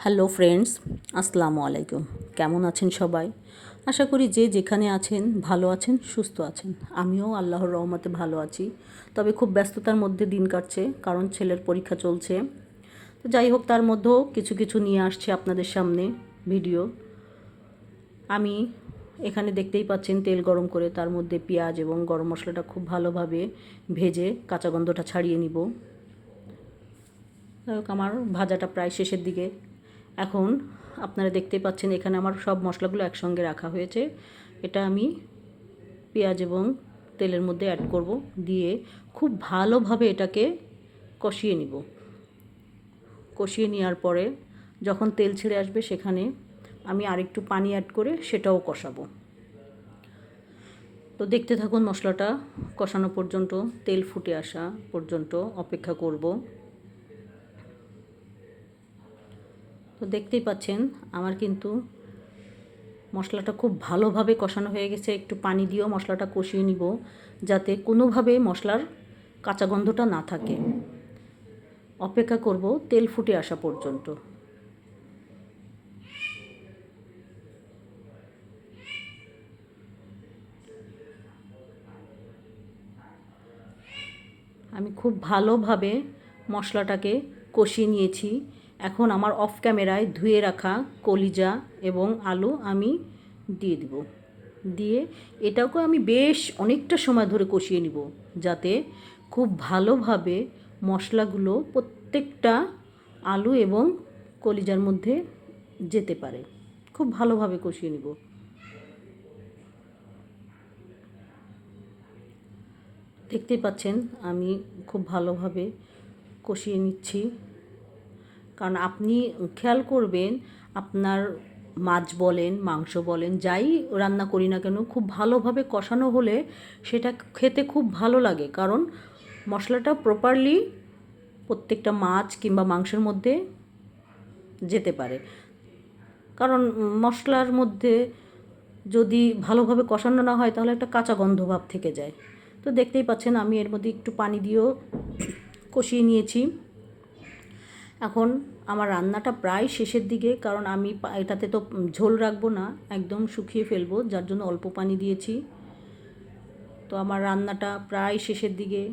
Hello friends, আসসালামু আলাইকুম। কেমন আছেন সবাই? আশা করি যে যেখানে আছেন ভালো আছেন, সুস্থ আছেন। আমিও আল্লাহর রহমতে ভালো আছি, তবে খুব ব্যস্ততার মধ্যে দিন কাটছে, কারণ ছেলের পরীক্ষা চলছে। তো যাই হোক, তার মধ্যেও কিছু কিছু নিয়ে আসছে আপনাদের সামনে ভিডিও। আমি এখানে দেখতেই পাচ্ছেন তেল গরম করে তার মধ্যে পেঁয়াজ এবং গরম মশলাটা খুব ভালোভাবে ভেজে কাঁচা গন্ধটা ছাড়িয়ে নিব। যাই হোক, আমার ভাজাটা প্রায় শেষের দিকে। এখন আপনারা দেখতেই পাচ্ছেন এখানে আমার সব মশলাগুলো একসঙ্গে রাখা হয়েছে। এটা আমি পেঁয়াজ এবং তেলের মধ্যে অ্যাড করব, দিয়ে খুব ভালোভাবে এটাকে কষিয়ে নিব। কষিয়ে নেওয়ার পরে যখন তেল ছেড়ে আসবে সেখানে আমি আরেকটু পানি অ্যাড করে সেটাও কষাবো। তো দেখতে থাকুন, মশলাটা কষানো পর্যন্ত, তেল ফুটে আসা পর্যন্ত অপেক্ষা করব। তো দেখতেই পাচ্ছেন আমার কিন্তু মশলাটা খুব ভালোভাবে কষানো হয়ে গেছে। একটু পানি দিয়েও মশলাটা কষিয়ে নিব, যাতে কোনোভাবে মশলার কাঁচা গন্ধটা না থাকে। অপেক্ষা করব তেল ফুটে আসা পর্যন্ত। আমি খুব ভালোভাবে মশলাটাকে কষিয়ে নিয়েছি। এখন আমার অফ ক্যামেরায় ধুয়ে রাখা কলিজা এবং আলু আমি দিয়ে দিব। দিয়ে এটাকে আমি বেশ অনেকটা সময় ধরে কষিয়ে নিব, যাতে খুব ভালোভাবে মশলাগুলো প্রত্যেকটা আলু এবং কলিজার মধ্যে যেতে পারে। খুব ভালোভাবে কষিয়ে নিব। দেখতেই পাচ্ছেন আমি খুব ভালোভাবে কষিয়ে নিচ্ছি। কারণ আপনি খেয়াল করবেন, আপনার মাছ বলেন, মাংস বলেন, যাই রান্না করি না কেন, খুব ভালোভাবে কষানো হলে সেটা খেতে খুব ভালো লাগে। কারণ মশলাটা প্রপারলি প্রত্যেকটা মাছ কিংবা মাংসের মধ্যে যেতে পারে। কারণ মশলার মধ্যে যদি ভালোভাবে কষানো না হয় তাহলে একটা কাঁচা গন্ধ ভাব থেকে যায়। তো দেখতেই পাচ্ছেন আমি এর মধ্যে একটু পানি দিয়েও কষিয়ে নিয়েছি। এখন আমার রান্নাটা প্রায় শেষের দিকে, কারণ আমি এটাতে তো ঝোল রাখবো না, একদম শুকিয়ে ফেলবো, যার জন্য অল্প পানি দিয়েছি। তো আমার রান্নাটা প্রায় শেষের দিকে।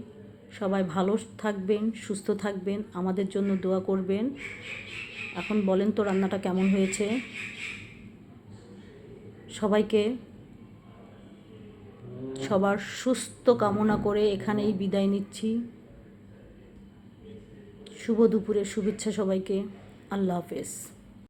সবাই ভালো থাকবেন, সুস্থ থাকবেন, আমাদের জন্য দোয়া করবেন। এখন বলেন তো রান্নাটা কেমন হয়েছে? সবাইকে সবার সুস্থ কামনা করে এখানেই বিদায় নিচ্ছি। শুভ দুপুরের শুভেচ্ছা সবাইকে। আল্লাহ হাফেজ।